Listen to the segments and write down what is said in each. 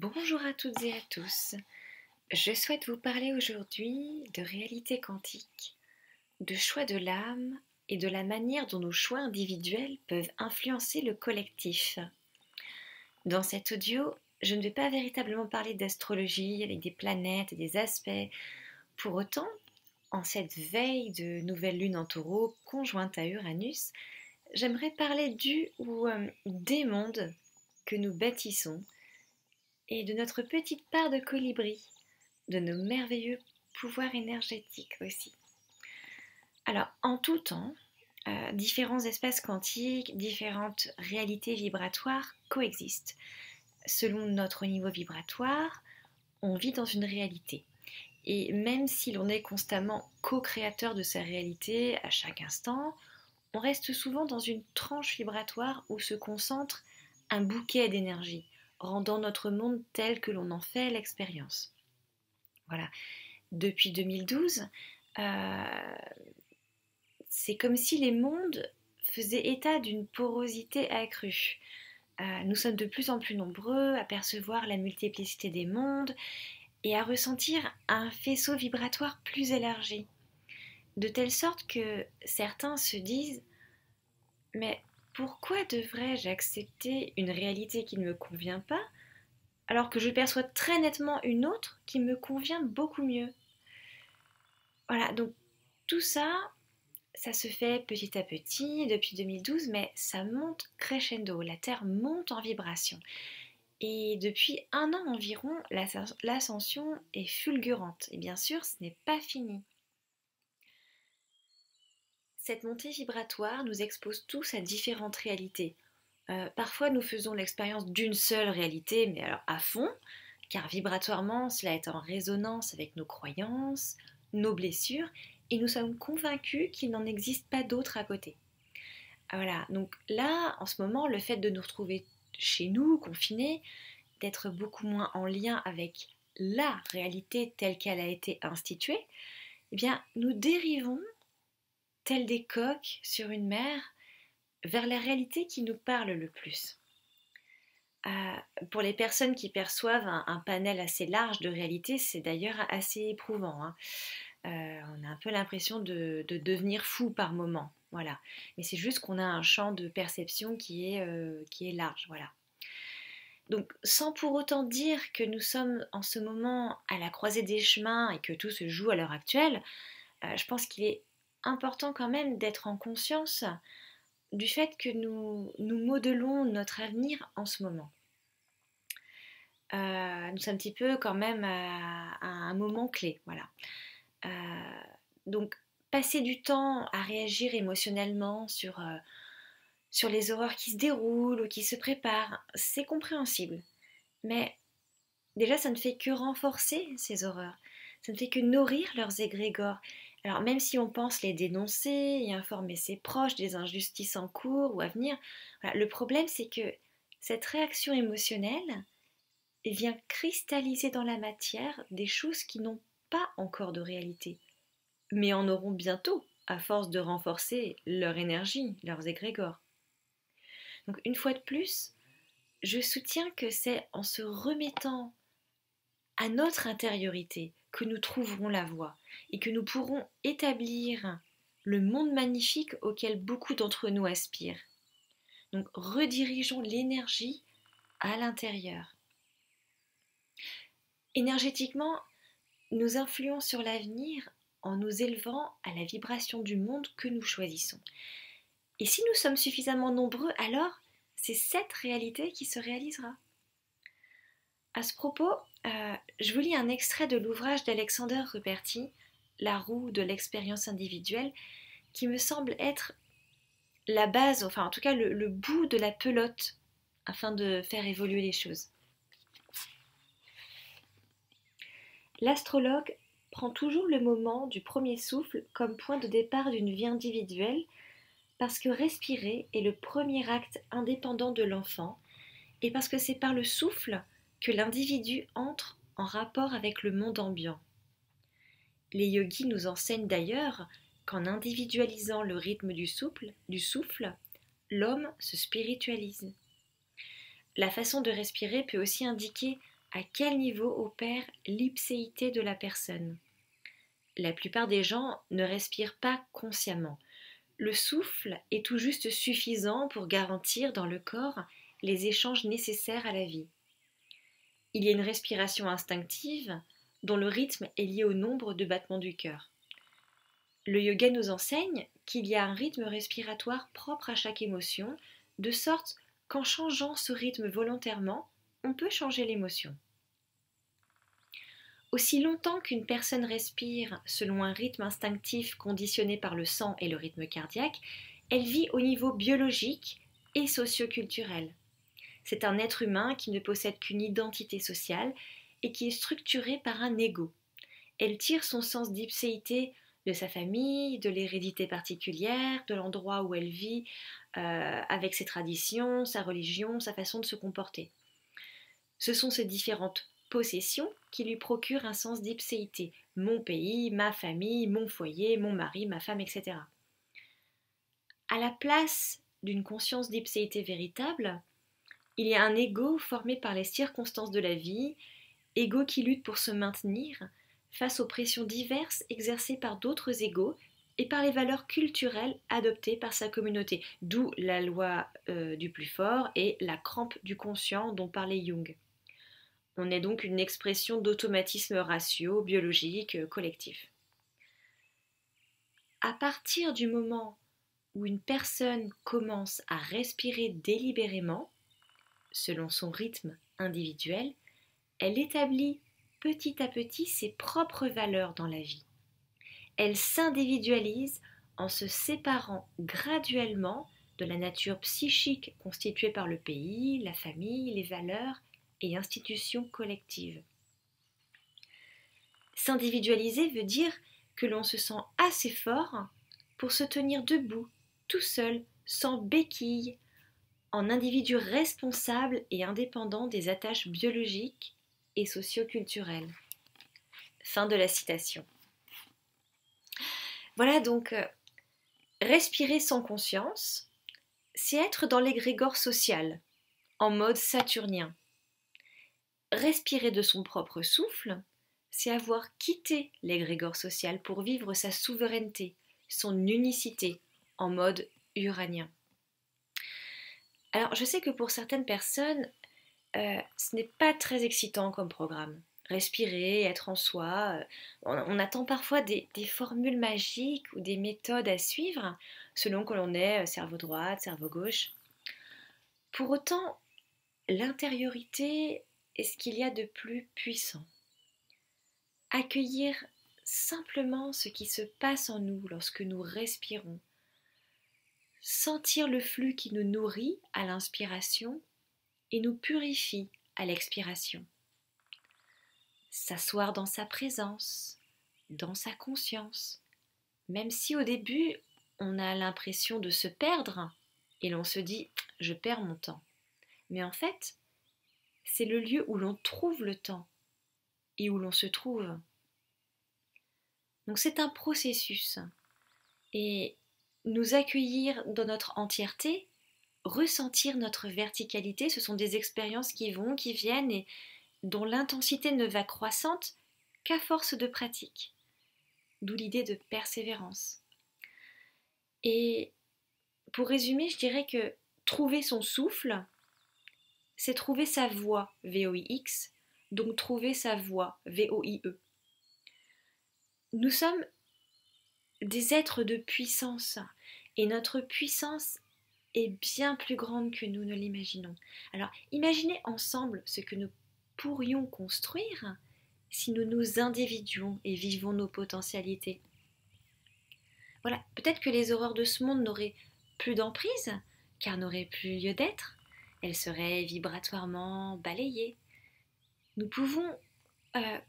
Bonjour à toutes et à tous. Je souhaite vous parler aujourd'hui de réalité quantique, de choix de l'âme et de la manière dont nos choix individuels peuvent influencer le collectif. Dans cet audio, je ne vais pas véritablement parler d'astrologie avec des planètes et des aspects. Pour autant, en cette veille de nouvelle lune en taureau conjointe à Uranus, j'aimerais parler du ou des mondes que nous bâtissons et de notre petite part de colibri, de nos merveilleux pouvoirs énergétiques aussi. Alors, en tout temps, différents espaces quantiques, différentes réalités vibratoires coexistent. Selon notre niveau vibratoire, on vit dans une réalité. Et même si l'on est constamment co-créateur de sa réalité à chaque instant, on reste souvent dans une tranche vibratoire où se concentre un bouquet d'énergie, rendant notre monde tel que l'on en fait l'expérience. Voilà. Depuis 2012, c'est comme si les mondes faisaient état d'une porosité accrue. Nous sommes de plus en plus nombreux à percevoir la multiplicité des mondes et à ressentir un faisceau vibratoire plus élargi. De telle sorte que certains se disent « Mais pourquoi devrais-je accepter une réalité qui ne me convient pas alors que je perçois très nettement une autre qui me convient beaucoup mieux ?» Voilà, donc tout ça, ça se fait petit à petit depuis 2012, mais ça monte crescendo, la Terre monte en vibration. Et depuis un an environ, l'ascension est fulgurante. Et bien sûr, ce n'est pas fini. Cette montée vibratoire nous expose tous à différentes réalités. Parfois, nous faisons l'expérience d'une seule réalité, mais alors à fond, car vibratoirement, cela est en résonance avec nos croyances, nos blessures, et nous sommes convaincus qu'il n'en existe pas d'autre à côté. Voilà, donc là, en ce moment, le fait de nous retrouver chez nous, confinés, d'être beaucoup moins en lien avec la réalité telle qu'elle a été instituée, eh bien, nous dérivons, tels des coqs sur une mer, vers la réalité qui nous parle le plus. Pour les personnes qui perçoivent un panel assez large de réalités, c'est d'ailleurs assez éprouvant, hein. On a un peu l'impression de devenir fou par moment, voilà. Mais c'est juste qu'on a un champ de perception qui est large, voilà. Donc, sans pour autant dire que nous sommes en ce moment à la croisée des chemins et que tout se joue à l'heure actuelle, je pense qu'il est important quand même d'être en conscience du fait que nous modelons notre avenir en ce moment. Nous sommes un petit peu quand même à un moment clé, voilà. Donc, passer du temps à réagir émotionnellement sur les horreurs qui se déroulent ou qui se préparent, c'est compréhensible. Mais déjà, ça ne fait que renforcer ces horreurs. Ça ne fait que nourrir leurs égrégores. Alors, même si on pense les dénoncer et informer ses proches des injustices en cours ou à venir, voilà, le problème, c'est que cette réaction émotionnelle vient cristalliser dans la matière des choses qui n'ont pas encore de réalité, mais en auront bientôt, à force de renforcer leur énergie, leurs égrégores. Donc, une fois de plus, je soutiens que c'est en se remettant à notre intériorité que nous trouverons la voie et que nous pourrons établir le monde magnifique auquel beaucoup d'entre nous aspirent. Donc redirigeons l'énergie à l'intérieur. Énergétiquement, nous influons sur l'avenir en nous élevant à la vibration du monde que nous choisissons. Et si nous sommes suffisamment nombreux, alors c'est cette réalité qui se réalisera. À ce propos, je vous lis un extrait de l'ouvrage d'Alexander Ruperti, La roue de l'expérience individuelle, qui me semble être la base, enfin en tout cas le bout de la pelote afin de faire évoluer les choses. L'astrologue prend toujours le moment du premier souffle comme point de départ d'une vie individuelle parce que respirer est le premier acte indépendant de l'enfant et parce que c'est par le souffle que l'individu entre en rapport avec le monde ambiant. Les yogis nous enseignent d'ailleurs qu'en individualisant le rythme du souffle, l'homme se spiritualise. La façon de respirer peut aussi indiquer À quel niveau opère l'ipséité de la personne? La plupart des gens ne respirent pas consciemment. Le souffle est tout juste suffisant pour garantir dans le corps les échanges nécessaires à la vie. Il y a une respiration instinctive dont le rythme est lié au nombre de battements du cœur. Le yoga nous enseigne qu'il y a un rythme respiratoire propre à chaque émotion, de sorte qu'en changeant ce rythme volontairement, on peut changer l'émotion. Aussi longtemps qu'une personne respire selon un rythme instinctif conditionné par le sang et le rythme cardiaque, elle vit au niveau biologique et socio-culturel. C'est un être humain qui ne possède qu'une identité sociale et qui est structuré par un ego. Elle tire son sens d'ipséité de sa famille, de l'hérédité particulière, de l'endroit où elle vit, avec ses traditions, sa religion, sa façon de se comporter. Ce sont ces différentes possessions qui lui procurent un sens d'ipséité. Mon pays, ma famille, mon foyer, mon mari, ma femme, etc. À la place d'une conscience d'ipséité véritable, il y a un ego formé par les circonstances de la vie, ego qui lutte pour se maintenir face aux pressions diverses exercées par d'autres égos et par les valeurs culturelles adoptées par sa communauté, d'où la loi du plus fort et la crampe du conscient dont parlait Jung. On est donc une expression d'automatisme ratio, biologique, collectif. À partir du moment où une personne commence à respirer délibérément, selon son rythme individuel, elle établit petit à petit ses propres valeurs dans la vie. Elle s'individualise en se séparant graduellement de la nature psychique constituée par le pays, la famille, les valeurs et institutions collectives. S'individualiser veut dire que l'on se sent assez fort pour se tenir debout, tout seul, sans béquille, en individu responsable et indépendant des attaches biologiques et socio-culturelles. Fin de la citation. Voilà donc, respirer sans conscience, c'est être dans l'égrégore social, en mode saturnien. Respirer de son propre souffle, c'est avoir quitté l'égrégore social pour vivre sa souveraineté, son unicité, en mode uranien. Alors, je sais que pour certaines personnes, ce n'est pas très excitant comme programme. Respirer, être en soi, on attend parfois des formules magiques ou des méthodes à suivre, selon que l'on est cerveau droit, cerveau gauche. Pour autant, l'intériorité est ce qu'il y a de plus puissant. Accueillir simplement ce qui se passe en nous lorsque nous respirons. Sentir le flux qui nous nourrit à l'inspiration et nous purifie à l'expiration. S'asseoir dans sa présence, dans sa conscience, même si au début on a l'impression de se perdre et l'on se dit « je perds mon temps ». Mais en fait, c'est le lieu où l'on trouve le temps et où l'on se trouve. Donc c'est un processus et nous accueillir dans notre entièreté, ressentir notre verticalité, ce sont des expériences qui vont, qui viennent et dont l'intensité ne va croissante qu'à force de pratique. D'où l'idée de persévérance. Et pour résumer, je dirais que trouver son souffle, c'est trouver sa voix, V-O-I-X, donc trouver sa voix, V-O-I-E. Nous sommes des êtres de puissance et notre puissance est bien plus grande que nous ne l'imaginons. Alors imaginez ensemble ce que nous pourrions construire si nous nous individuons et vivons nos potentialités. Voilà, peut-être que les horreurs de ce monde n'auraient plus d'emprise, car n'auraient plus lieu d'être. Elles seraient vibratoirement balayées. Nous pouvons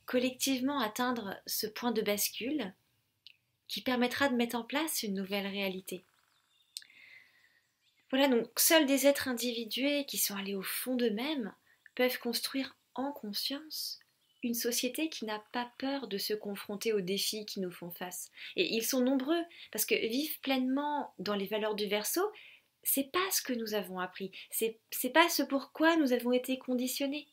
collectivement atteindre ce point de bascule qui permettra de mettre en place une nouvelle réalité. Voilà, donc seuls des êtres individués qui sont allés au fond d'eux-mêmes peuvent construire en conscience une société qui n'a pas peur de se confronter aux défis qui nous font face. Et ils sont nombreux, parce que vivre pleinement dans les valeurs du Verseau, c'est pas ce que nous avons appris, c'est pas ce pourquoi nous avons été conditionnés.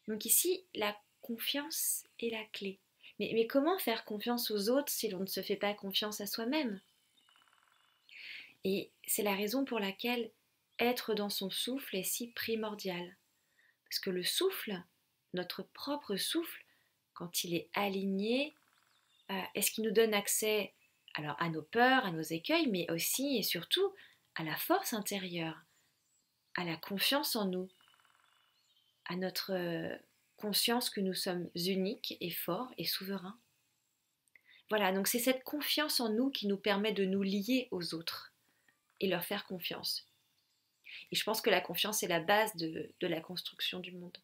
Donc ici, la confiance est la clé. Mais comment faire confiance aux autres si l'on ne se fait pas confiance à soi-même? Et c'est la raison pour laquelle être dans son souffle est si primordial. Parce que le souffle, notre propre souffle, quand il est aligné, est-ce qu'il nous donne accès alors à nos peurs, à nos écueils, mais aussi et surtout à la force intérieure, à la confiance en nous, à notre conscience que nous sommes uniques et forts et souverains. Voilà, donc c'est cette confiance en nous qui nous permet de nous lier aux autres et leur faire confiance. Et je pense que la confiance est la base de la construction du monde.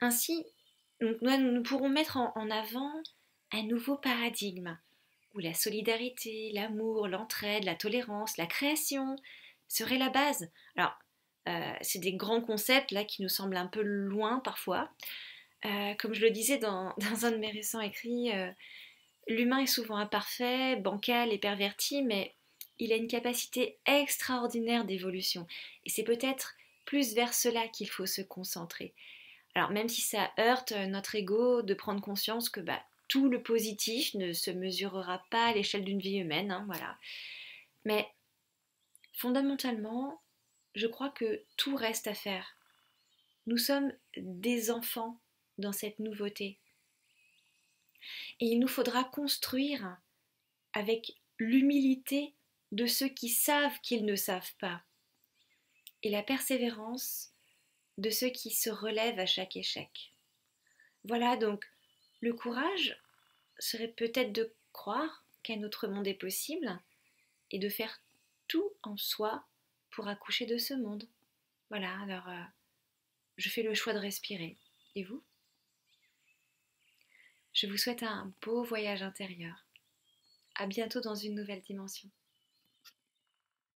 Ainsi, donc nous pourrons mettre en avant un nouveau paradigme où la solidarité, l'amour, l'entraide, la tolérance, la création seraient la base. Alors, c'est des grands concepts là qui nous semblent un peu loin parfois. Comme je le disais dans un de mes récents écrits, l'humain est souvent imparfait, bancal et perverti, mais il a une capacité extraordinaire d'évolution. Et c'est peut-être plus vers cela qu'il faut se concentrer. Alors même si ça heurte notre ego de prendre conscience que tout le positif ne se mesurera pas à l'échelle d'une vie humaine, hein, voilà. Mais fondamentalement, je crois que tout reste à faire. Nous sommes des enfants dans cette nouveauté. Et il nous faudra construire avec l'humilité de ceux qui savent qu'ils ne savent pas et la persévérance de ceux qui se relèvent à chaque échec. Voilà, donc le courage serait peut-être de croire qu'un autre monde est possible et de faire tout en soi pour accoucher de ce monde. Voilà, alors je fais le choix de respirer. Et vous? Je vous souhaite un beau voyage intérieur. À bientôt dans une nouvelle dimension.